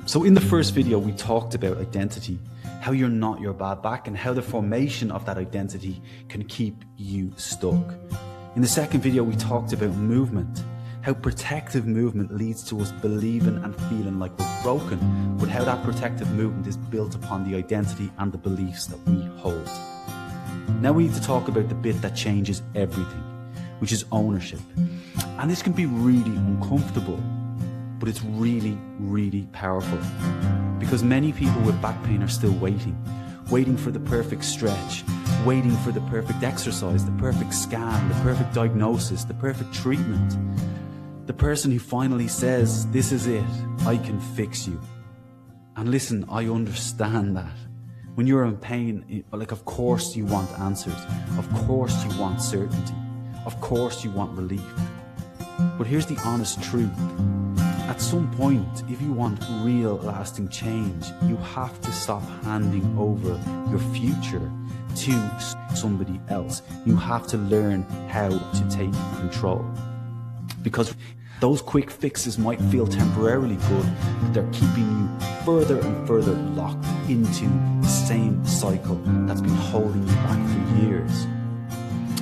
So in the first video, we talked about identity, how you're not your bad back and how the formation of that identity can keep you stuck. In the second video, we talked about movement, how protective movement leads to us believing and feeling like we're broken, but how that protective movement is built upon the identity and the beliefs that we hold. Now we need to talk about the bit that changes everything, which is ownership. And this can be really uncomfortable, but it's really, really powerful. Because many people with back pain are still waiting for the perfect stretch, waiting for the perfect exercise, the perfect scan, the perfect diagnosis, the perfect treatment. The person who finally says, "This is it, I can fix you." And listen, I understand that. When you're in pain, of course you want answers. Of course you want certainty. Of course you want relief. But here's the honest truth. At some point, if you want real lasting change, you have to stop handing over your future to somebody else. You have to learn how to take control. Because those quick fixes might feel temporarily good, but they're keeping you further and further locked into the same cycle that's been holding you back for years.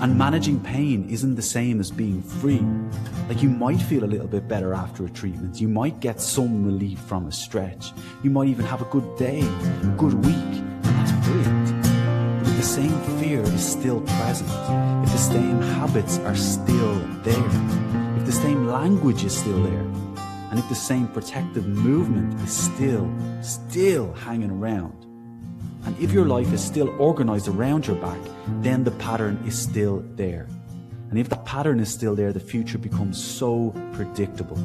And managing pain isn't the same as being free. Like, you might feel a little bit better after a treatment. You might get some relief from a stretch. You might even have a good day, a good week, and that's brilliant. But if the same fear is still present, if the same habits are still there, if the same language is still there, and if the same protective movement is still hanging around, and if your life is still organized around your back, then the pattern is still there. And if that pattern is still there, the future becomes so predictable.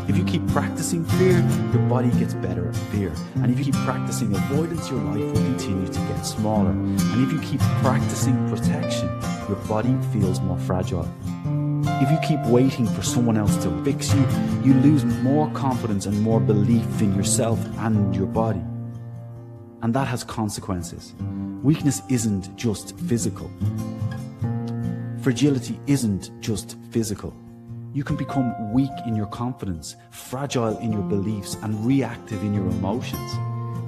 If you keep practicing fear, your body gets better at fear. And if you keep practicing avoidance, your life will continue to get smaller. And if you keep practicing protection, your body feels more fragile. If you keep waiting for someone else to fix you, you lose more confidence and more belief in yourself and your body. And that has consequences. Weakness isn't just physical. Fragility isn't just physical. You can become weak in your confidence, fragile in your beliefs, and reactive in your emotions,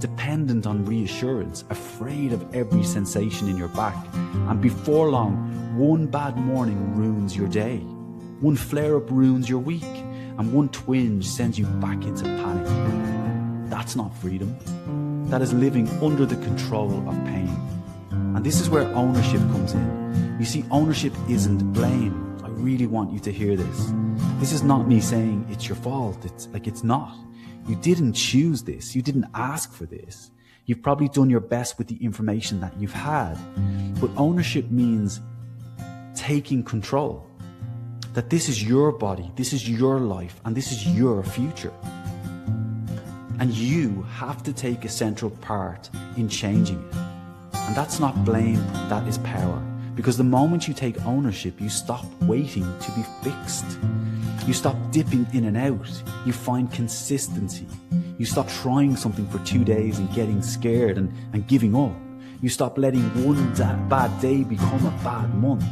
dependent on reassurance, afraid of every sensation in your back. And before long, one bad morning ruins your day. One flare-up ruins your week, and one twinge sends you back into panic. That's not freedom. That is living under the control of pain. And this is where ownership comes in. You see, ownership isn't blame. I really want you to hear this. This is not me saying it's your fault. It's not. You didn't choose this. You didn't ask for this. You've probably done your best with the information that you've had. But ownership means taking control. That this is your body, this is your life, and this is your future. And you have to take a central part in changing it. And that's not blame, that is power. Because the moment you take ownership, you stop waiting to be fixed. You stop dipping in and out. You find consistency. You stop trying something for 2 days and getting scared and giving up. You stop letting one bad day become a bad month.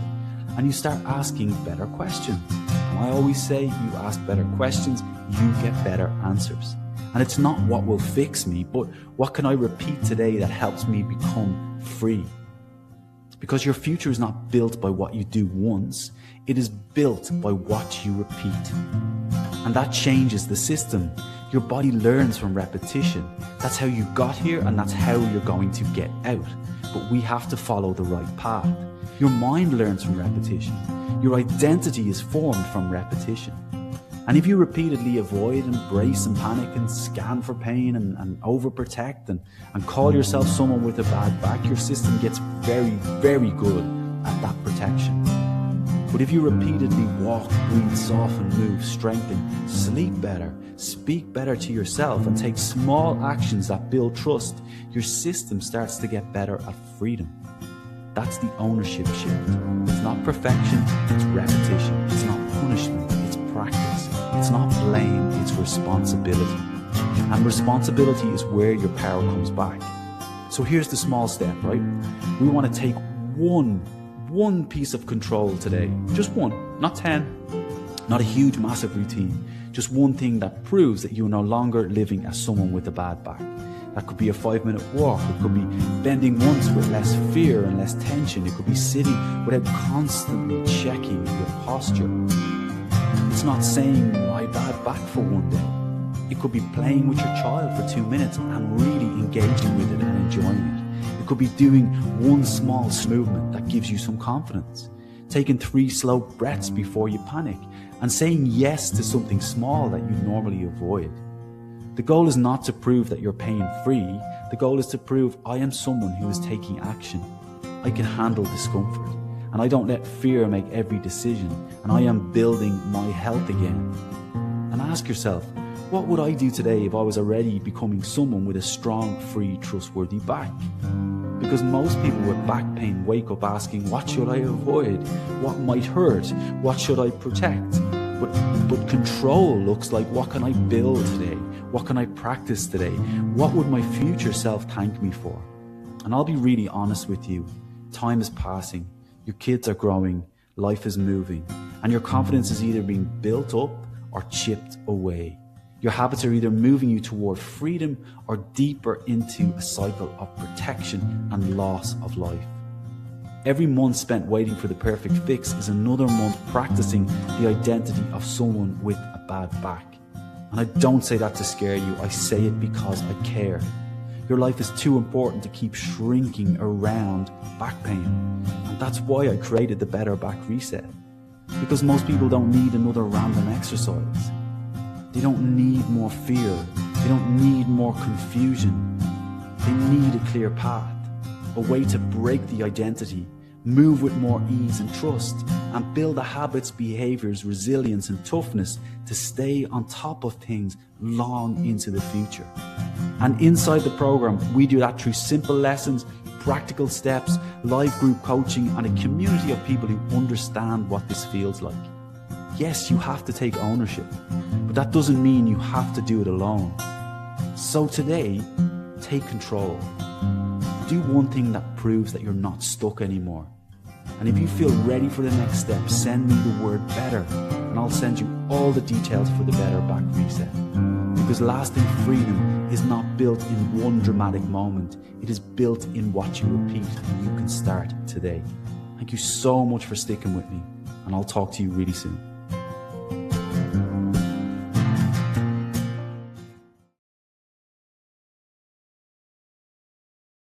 And you start asking better questions. And I always say, you ask better questions, you get better answers. And it's not what will fix me, but what can I repeat today that helps me become free? Because your future is not built by what you do once, it is built by what you repeat. And that changes the system. Your body learns from repetition. That's how you got here, and that's how you're going to get out. But we have to follow the right path. Your mind learns from repetition. Your identity is formed from repetition. And if you repeatedly avoid and brace and panic and scan for pain and overprotect and call yourself someone with a bad back, your system gets very, very good at that protection. But if you repeatedly walk, breathe, soften, move, strengthen, sleep better, speak better to yourself, and take small actions that build trust, your system starts to get better at freedom. That's the ownership shift. It's not perfection, it's repetition. It's not punishment, it's practice. It's not blame, it's responsibility. And responsibility is where your power comes back. So here's the small step, right? We want to take one piece of control today. Just one, not 10. Not a huge, massive routine. Just one thing that proves that you're no longer living as someone with a bad back. That could be a 5-minute walk. It could be bending once with less fear and less tension. It could be sitting without constantly checking your posture. It's not saying my bad back for one day. It could be playing with your child for 2 minutes and really engaging with it and enjoying it. It could be doing one small movement that gives you some confidence. Taking 3 slow breaths before you panic and saying yes to something small that you normally avoid. The goal is not to prove that you're pain-free. The goal is to prove I am someone who is taking action. I can handle discomfort, and I don't let fear make every decision, and I am building my health again. And ask yourself, what would I do today if I was already becoming someone with a strong, free, trustworthy back? Because most people with back pain wake up asking, what should I avoid? What might hurt? What should I protect? But control looks like, what can I build today? What can I practice today? What would my future self thank me for? And I'll be really honest with you. Time is passing. Your kids are growing. Life is moving. And your confidence is either being built up or chipped away. Your habits are either moving you toward freedom or deeper into a cycle of protection and loss of life. Every month spent waiting for the perfect fix is another month practicing the identity of someone with a bad back. And I don't say that to scare you, I say it because I care. Your life is too important to keep shrinking around back pain. And that's why I created the Better Back Reset. Because most people don't need another random exercise. They don't need more fear. They don't need more confusion. They need a clear path, a way to break the identity, move with more ease and trust, and build the habits, behaviors, resilience, and toughness to stay on top of things long into the future. And inside the program, we do that through simple lessons, practical steps, live group coaching, and a community of people who understand what this feels like. Yes, you have to take ownership, but that doesn't mean you have to do it alone. So today, take control. Do one thing that proves that you're not stuck anymore. And if you feel ready for the next step, send me the word better, and I'll send you all the details for the Better Back Reset. Because lasting freedom is not built in one dramatic moment. It is built in what you repeat, and you can start today. Thank you so much for sticking with me, and I'll talk to you really soon.